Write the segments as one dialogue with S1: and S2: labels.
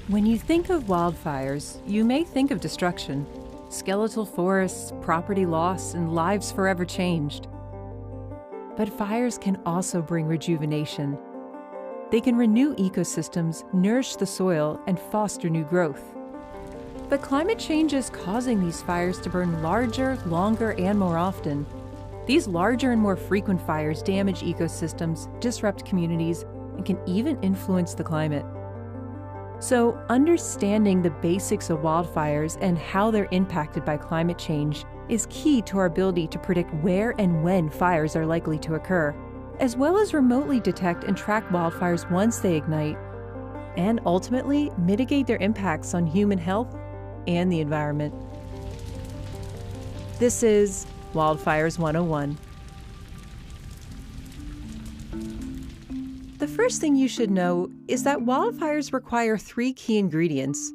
S1: When you think of wildfires, you may think of destruction, skeletal forests, property loss, and lives forever changed. But fires can also bring rejuvenation. They can renew ecosystems, nourish the soil, and foster new growth. But climate change is causing these fires to burn larger, longer, and more often. These larger and more frequent fires damage ecosystems, disrupt communities, and can even influence the climate. So, understanding the basics of wildfires and how they're impacted by climate change is key to our ability to predict where and when fires are likely to occur, as well as remotely detect and track wildfires once they ignite, and ultimately mitigate their impacts on human health and the environment. This is Wildfires 101. The first thing you should know is that wildfires require 3 key ingredients: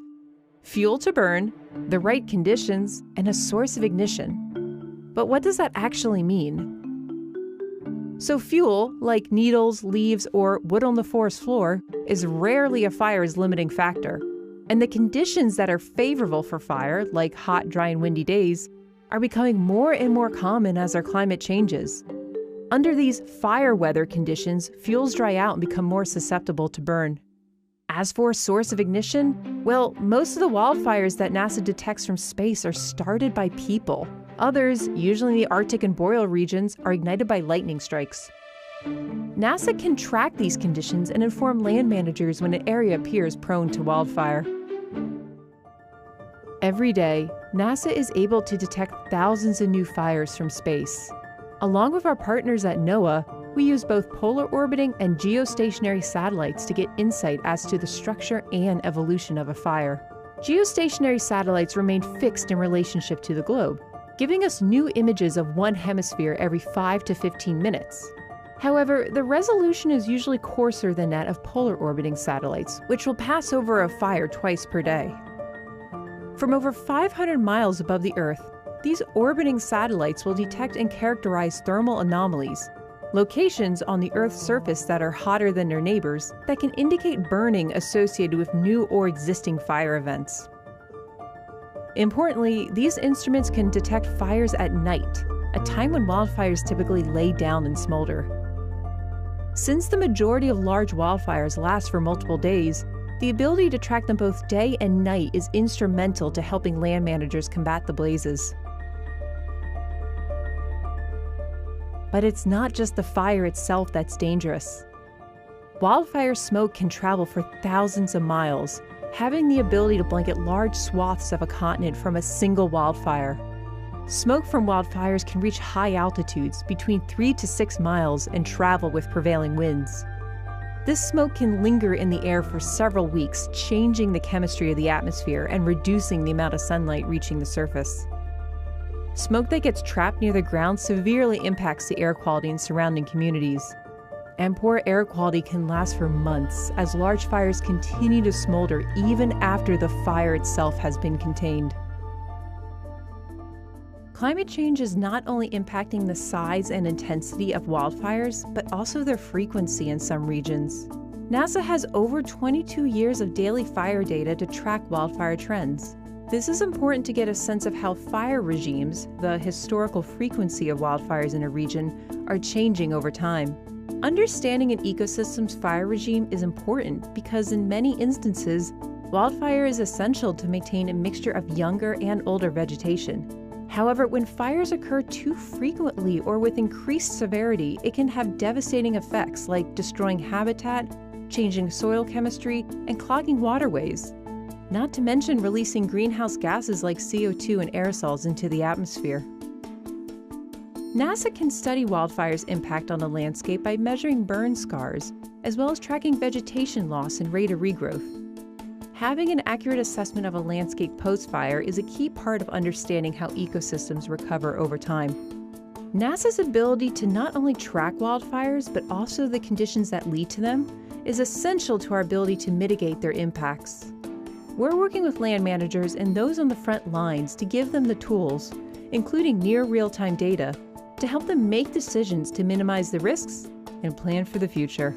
S1: fuel to burn, the right conditions, and a source of ignition. But what does that actually mean? So fuel, like needles, leaves, or wood on the forest floor, is rarely a fire's limiting factor. And the conditions that are favorable for fire, like hot, dry, and windy days, are becoming more and more common as our climate changes. Under these fire weather conditions, fuels dry out and become more susceptible to burn. As for a source of ignition, well, most of the wildfires that NASA detects from space are started by people. Others, usually in the Arctic and boreal regions, are ignited by lightning strikes. NASA can track these conditions and inform land managers when an area appears prone to wildfire. Every day, NASA is able to detect thousands of new fires from space. Along with our partners at NOAA, we use both polar orbiting and geostationary satellites to get insight as to the structure and evolution of a fire. Geostationary satellites remain fixed in relationship to the globe, giving us new images of one hemisphere every 5 to 15 minutes. However, the resolution is usually coarser than that of polar orbiting satellites, which will pass over a fire twice per day. From over 500 miles above the Earth, these orbiting satellites will detect and characterize thermal anomalies, locations on the Earth's surface that are hotter than their neighbors that can indicate burning associated with new or existing fire events. Importantly, these instruments can detect fires at night, a time when wildfires typically lay down and smolder. Since the majority of large wildfires last for multiple days, the ability to track them both day and night is instrumental to helping land managers combat the blazes. But it's not just the fire itself that's dangerous. Wildfire smoke can travel for thousands of miles, having the ability to blanket large swaths of a continent from a single wildfire. Smoke from wildfires can reach high altitudes, between 3 to 6 miles, and travel with prevailing winds. This smoke can linger in the air for several weeks, changing the chemistry of the atmosphere and reducing the amount of sunlight reaching the surface. Smoke that gets trapped near the ground severely impacts the air quality in surrounding communities. And poor air quality can last for months as large fires continue to smolder even after the fire itself has been contained. Climate change is not only impacting the size and intensity of wildfires, but also their frequency in some regions. NASA has over 22 years of daily fire data to track wildfire trends. This is important to get a sense of how fire regimes, the historical frequency of wildfires in a region, are changing over time. Understanding an ecosystem's fire regime is important because in many instances, wildfire is essential to maintain a mixture of younger and older vegetation. However, when fires occur too frequently or with increased severity, it can have devastating effects like destroying habitat, changing soil chemistry, and clogging waterways. Not to mention releasing greenhouse gases like CO2 and aerosols into the atmosphere. NASA can study wildfire's impact on the landscape by measuring burn scars, as well as tracking vegetation loss and rate of regrowth. Having an accurate assessment of a landscape post-fire is a key part of understanding how ecosystems recover over time. NASA's ability to not only track wildfires, but also the conditions that lead to them, is essential to our ability to mitigate their impacts. We're working with land managers and those on the front lines to give them the tools, including near real-time data, to help them make decisions to minimize the risks and plan for the future.